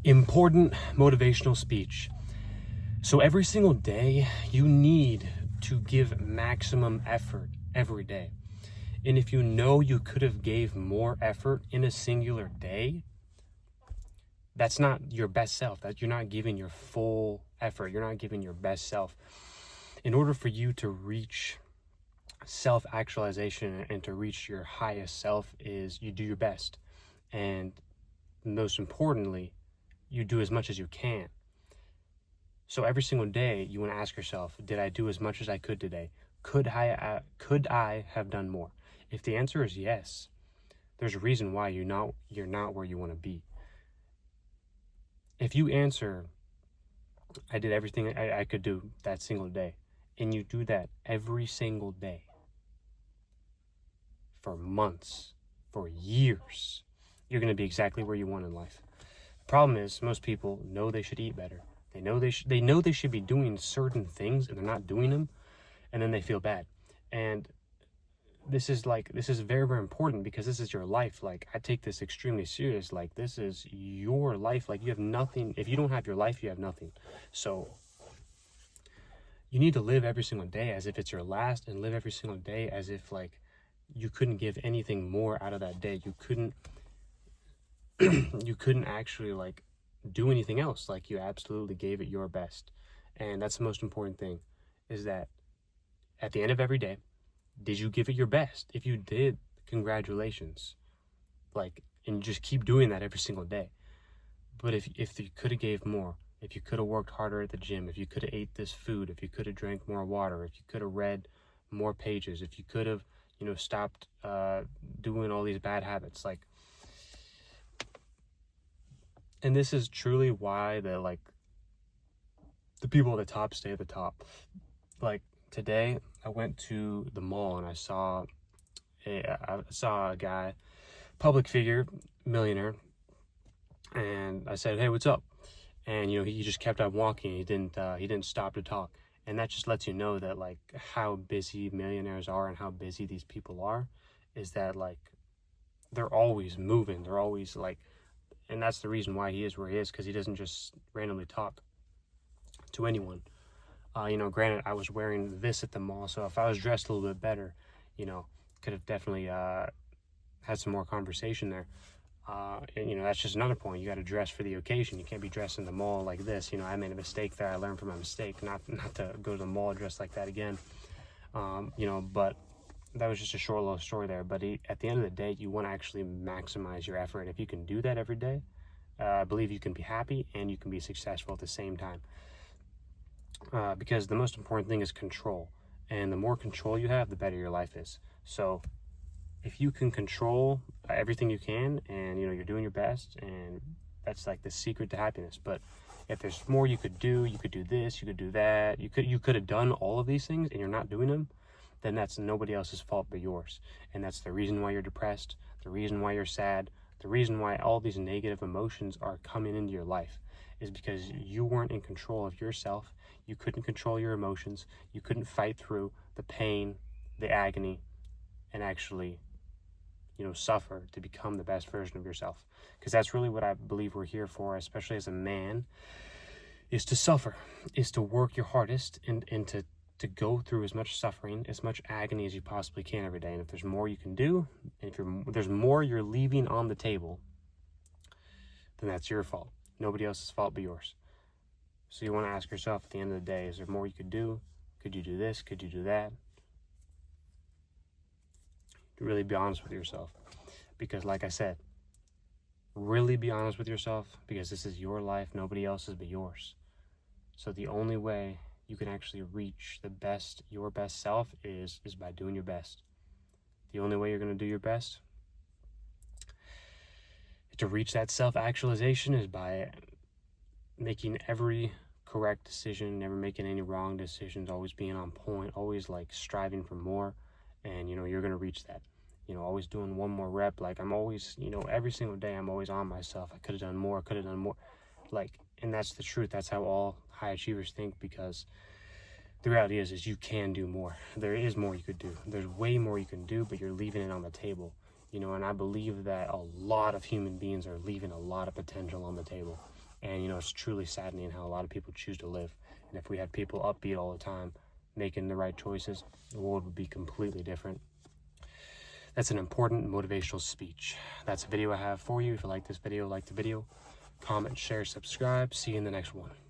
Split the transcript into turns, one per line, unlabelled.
Important motivational speech. So every single day, you need to give maximum effort every day. And if you know you could have gave more effort in a singular day, that's not your best self. That you're not giving your full effort. You're not giving your best self. In order for you to reach self-actualization and to reach your highest self is you do your best. And most importantly, you do as much as you can. So every single day you want to ask yourself, did I do as much as I could today? Could I have done more? If the answer is yes, there's a reason why you're not where you want to be. If you answer, I did everything I could do that single day, and you do that every single day for months, for years, you're going to be exactly where you want in life. The problem is most people know they should eat better. They know they should be doing certain things and they're not doing them, and then they feel bad. And this is very, very important because this is your life. Like, I take this extremely serious. Like, this is your life. Like, you have nothing. If you don't have your life, you have nothing. So you need to live every single day as if it's your last, and live every single day as if like you couldn't give anything more out of that day. You couldn't actually like do anything else. Like, you absolutely gave it your best. And that's the most important thing, is that at the end of every day, did you give it your best? If you did, congratulations. Like, and just keep doing that every single day. But if you could have gave more, if you could have worked harder at the gym, if you could have ate this food, if you could have drank more water, if you could have read more pages, if you could have, stopped doing all these bad habits, like, and this is truly why the people at the top stay at the top. Like, today I went to the mall and I saw a guy, public figure, millionaire, and I said, "Hey, what's up?" And he just kept on walking. He didn't stop to talk. And that just lets you know that like how busy millionaires are and how busy these people are, is that like they're always moving. They're always like, and that's the reason why he is where he is, because he doesn't just randomly talk to anyone. Granted, I was wearing this at the mall, so if I was dressed a little bit better, could have definitely had some more conversation there. And that's just another point. You got to dress for the occasion. You can't be dressed in the mall like this. I made a mistake there. I learned from my mistake, not to go to the mall dressed like that again. But that was just a short little story there. But at the end of the day, you want to actually maximize your effort. If you can do that every day, I believe you can be happy and you can be successful at the same time. Because the most important thing is control. And the more control you have, the better your life is. So if you can control everything you can, and you're doing your best, and that's like the secret to happiness. But if there's more you could do this, you could do that, you could have done all of these things and you're not doing them, then that's nobody else's fault but yours. And that's the reason why you're depressed, the reason why you're sad, the reason why all these negative emotions are coming into your life, is because you weren't in control of yourself. You couldn't control your emotions. You couldn't fight through the pain, the agony, and actually suffer to become the best version of yourself. Because that's really what I believe we're here for, especially as a man, is to suffer, is to work your hardest, and to go through as much suffering, as much agony as you possibly can every day. And if there's more you can do, and if there's more you're leaving on the table, then that's your fault. Nobody else's fault but yours. So you want to ask yourself at the end of the day, is there more you could do? Could you do this? Could you do that? Really be honest with yourself, because like I said, really be honest with yourself, because this is your life, nobody else's but yours. So the only way you can actually reach your best self is by doing your best. The only way you're going to do your best to reach that self-actualization is by making every correct decision, never making any wrong decisions, always being on point, always like striving for more. And you're going to reach that. Always doing one more rep. Like, I'm always, every single day I'm always on myself. I could have done more, like, and that's the truth. That's how all high achievers think, because the reality is you can do more. There is more you could do. There's way more you can do, but you're leaving it on the table. And I believe that a lot of human beings are leaving a lot of potential on the table. And, you know, it's truly saddening how a lot of people choose to live. And if we had people upbeat all the time, making the right choices, the world would be completely different. That's an important motivational speech. That's a video I have for you. If you like this video, like the video. Comment, share, subscribe. See you in the next one.